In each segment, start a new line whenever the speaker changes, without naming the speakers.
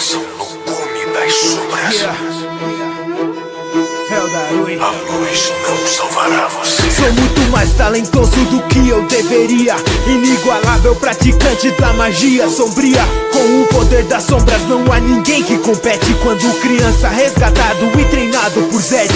dançam no cume das sombras. A luz não salvará você.
Sou muito mais talentoso do que eu deveria, inigualável praticante da magia sombria. Com o poder das sombras não há ninguém que compete. Quando criança resgatado e treinado por Zed.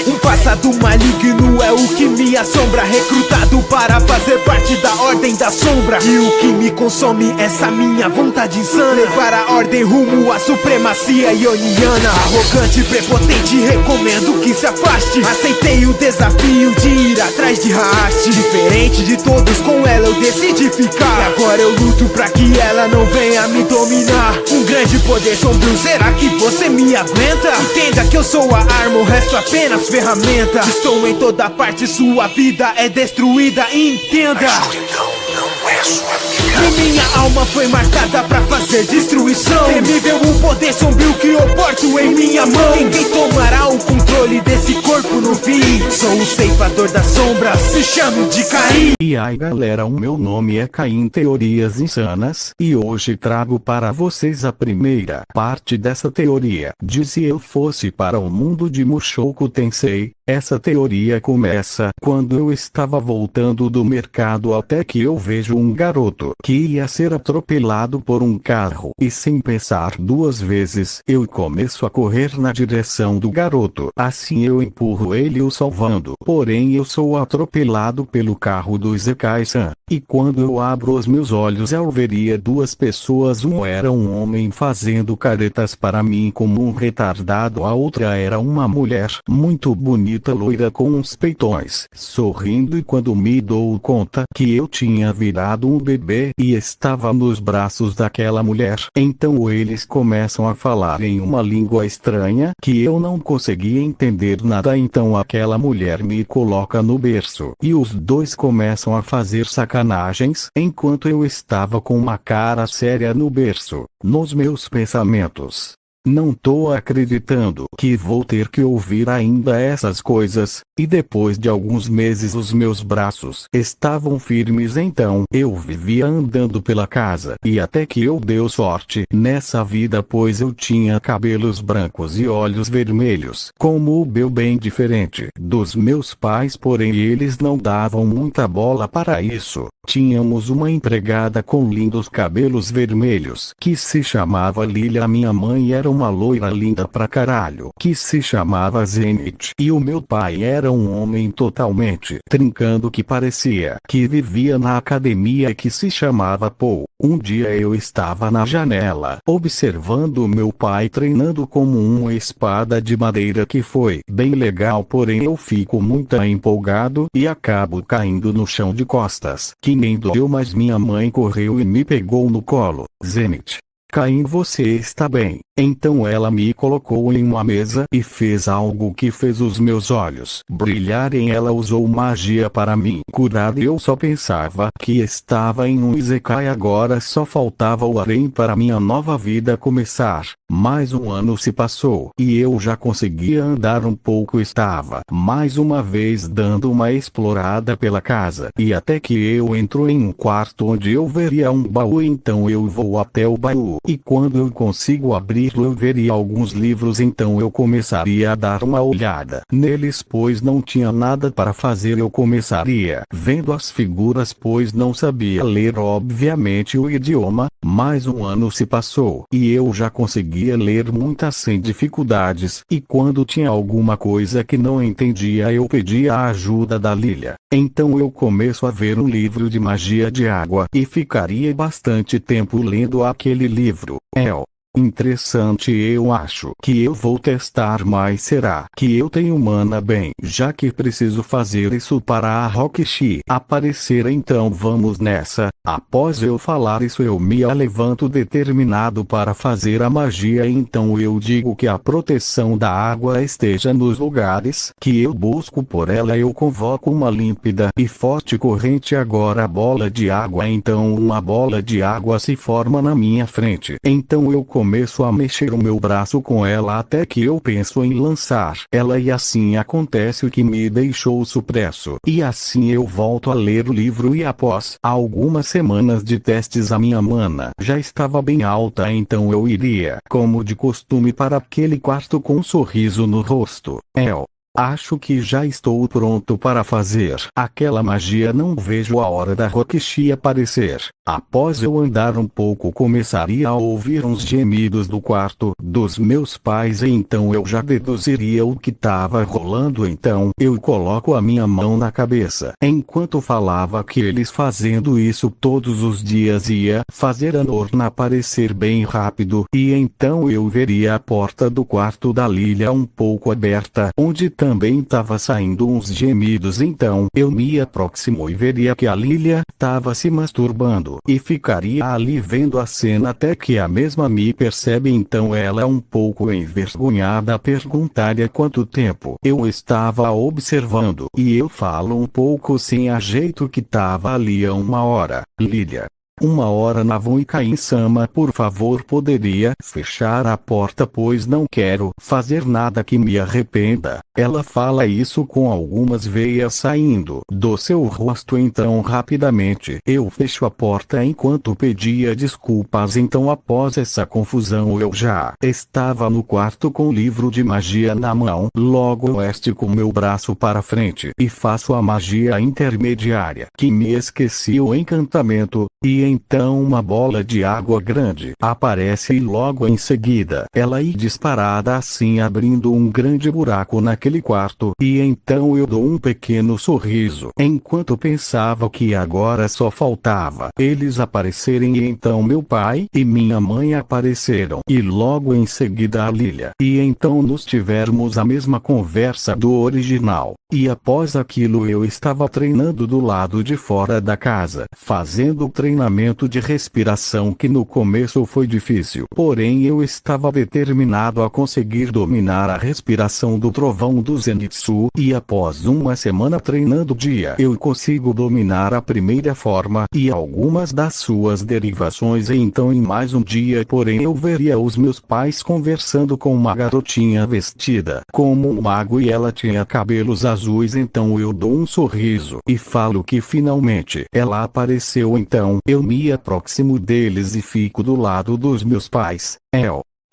Um passado maligno é o que me assombra, recrutado para fazer parte da ordem da sombra. E o que me consome, essa minha vontade insana, levar a ordem rumo à supremacia ioniana. Arrogante, prepotente, recomendo que se afaste. Aceitei o desafio de ir atrás de Haste. Diferente de todos, com ela eu decidi ficar. E agora eu luto pra que ela não venha me dominar. Um grande poder sombrio, será que você me aguenta? Entenda que eu sou a arma, o resto apenas ferramenta. Estou em toda parte, sua vida é destruída, entenda.
A escuridão não é sua amiga.
E minha alma foi marcada pra fazer destruição. Temível o poder sombrio que eu porto em minha mão. Ninguém tomará o controle desse corpo no fim. Sou o ceifador das sombras, se chamo de Caim.
E aí galera, o meu nome é Caim Teorias Insanas, e hoje trago para vocês a primeira parte dessa teoria. De se eu fosse para o mundo de Mushoku Tensei. Essa teoria começa quando eu estava voltando do mercado, até que eu vejo um garoto que ia ser atropelado por um carro, e sem pensar duas vezes eu começo a correr na direção do garoto. Assim eu empurro ele, o salvando. Porém eu sou atropelado pelo carro do Isekai-san, e quando eu abro os meus olhos eu veria duas pessoas. Um era um homem fazendo caretas para mim como um retardado, a outra era uma mulher muito bonita, loira com uns peitões, sorrindo, e quando me dou conta que eu tinha virado um bebê e estava nos braços daquela mulher, então eles começam a falar em uma língua estranha que eu não conseguia entender nada. Então aquela mulher me coloca no berço e os dois começam a fazer sacanagens enquanto eu estava com uma cara séria no berço. Nos meus pensamentos, não tô acreditando que vou ter que ouvir ainda essas coisas, e depois de alguns meses os meus braços estavam firmes. Então eu vivia andando pela casa, e até que eu deu sorte nessa vida, pois eu tinha cabelos brancos e olhos vermelhos, como o meu, bem diferente dos meus pais, porém eles não davam muita bola para isso. Tínhamos uma empregada com lindos cabelos vermelhos, que se chamava Lilia. A minha mãe era uma loira linda pra caralho, que se chamava Zenith. E o meu pai era um homem totalmente trincando, que parecia que vivia na academia, que se chamava Paul. Um dia eu estava na janela, observando meu pai treinando como uma espada de madeira, que foi bem legal, porém eu fico muito empolgado e acabo caindo no chão de costas, que nem doeu, mas minha mãe correu e me pegou no colo. Zenith, Caim, você está bem? Então ela me colocou em uma mesa e fez algo que fez os meus olhos brilharem. Ela usou magia para me curar, e eu só pensava que estava em um Isekai. Agora só faltava o harém para minha nova vida começar. Mais um ano se passou e eu já conseguia andar um pouco. Estava mais uma vez dando uma explorada pela casa, e até que eu entro em um quarto onde eu veria um baú. Então eu vou até o baú, e quando eu consigo abrir eu veria alguns livros. Então eu começaria a dar uma olhada neles, pois não tinha nada para fazer. Eu começaria vendo as figuras, pois não sabia ler obviamente o idioma. Mais um ano se passou e eu já conseguia ler muitas sem dificuldades, e quando tinha alguma coisa que não entendia eu pedia a ajuda da Lilia. Então eu começo a ver um livro de magia de água e ficaria bastante tempo lendo aquele livro. Interessante, eu acho que eu vou testar, mas será que eu tenho mana bem, já que preciso fazer isso para a Rokishi aparecer? Então vamos nessa. Após eu falar isso eu me levanto determinado para fazer a magia. Então eu digo que a proteção da água esteja nos lugares que eu busco por ela. Eu convoco uma límpida e forte corrente. Agora a bola de água. Então uma bola de água se forma na minha frente. Então eu começo começo a mexer o meu braço com ela até que eu penso em lançar ela e assim acontece o que me deixou supresso. E assim eu volto a ler o livro e após algumas semanas de testes a minha mana já estava bem alta, então eu iria, como de costume, para aquele quarto com um sorriso no rosto. Acho que já estou pronto para fazer aquela magia. Não vejo a hora da Rokishi aparecer. Após eu andar um pouco, começaria a ouvir uns gemidos do quarto dos meus pais e então eu já deduziria o que estava rolando. Então eu coloco a minha mão na cabeça. Enquanto falava que eles fazendo isso todos os dias ia fazer a Norna aparecer bem rápido e então eu veria a porta do quarto da Lilia um pouco aberta, onde também estava saindo uns gemidos. Então eu me aproximo e veria que a Lilia estava se masturbando e ficaria ali vendo a cena até que a mesma me percebe. Então ela, um pouco envergonhada, perguntaria quanto tempo eu estava observando e eu falo um pouco sem ajeito que estava ali há 1 hora. Lilia: 1 hora? Navon e Kain-sama, por favor, poderia fechar a porta, pois não quero fazer nada que me arrependa. Ela fala isso com algumas veias saindo do seu rosto. Então rapidamente eu fecho a porta enquanto pedia desculpas. Então após essa confusão eu já estava no quarto com o livro de magia na mão. Logo eu estico meu braço para frente e faço a magia intermediária, que me esqueci o encantamento, e então uma bola de água grande aparece e logo em seguida ela ir disparada assim, abrindo um grande buraco naquele quarto, e então eu dou um pequeno sorriso enquanto pensava que agora só faltava eles aparecerem, e então meu pai e minha mãe apareceram e logo em seguida a Lilia, e então nos tivemos a mesma conversa do original. E após aquilo eu estava treinando do lado de fora da casa, fazendo o treinamento de respiração que no começo foi difícil, porém eu estava determinado a conseguir dominar a respiração do trovão do Zenitsu, e após 1 semana treinando dia eu consigo dominar a primeira forma e algumas das suas derivações. E então em mais um dia, porém, eu veria os meus pais conversando com uma garotinha vestida como um mago e ela tinha cabelos azuis. Então eu dou um sorriso e falo que finalmente ela apareceu. Então eu me aproximo deles e fico do lado dos meus pais.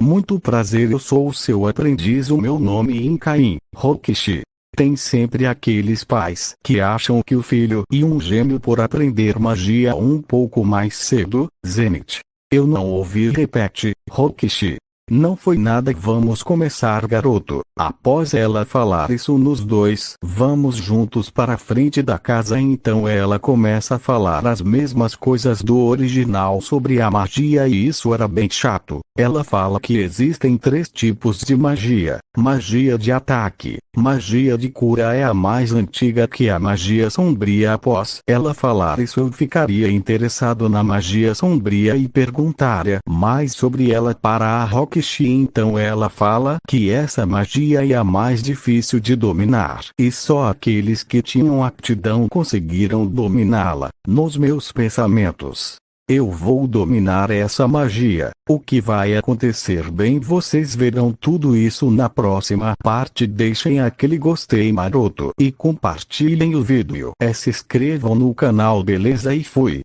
Muito prazer, eu sou o seu aprendiz. O meu nome é Kain. Rokishi. Tem sempre aqueles pais que acham que o filho e um gêmeo por aprender magia um pouco mais cedo. Zenith. Eu não ouvi. Repete, Rokishi. Não foi nada. Vamos começar, garoto. Após ela falar isso, nos dois vamos juntos para a frente da casa. Então ela começa a falar as mesmas coisas do original sobre a magia e isso era bem chato. Ela fala que existem 3 tipos de magia: magia de ataque, magia de cura é a mais antiga, que é a magia sombria. Após ela falar isso eu ficaria interessado na magia sombria e perguntaria mais sobre ela para a Rokishi. Então ela fala que essa magia é a mais difícil de dominar e só aqueles que tinham aptidão conseguiram dominá-la. Nos meus pensamentos: eu vou dominar essa magia. O que vai acontecer? Bem, vocês verão tudo isso na próxima parte. Deixem aquele gostei maroto e compartilhem o vídeo. Se inscrevam no canal, beleza? E fui.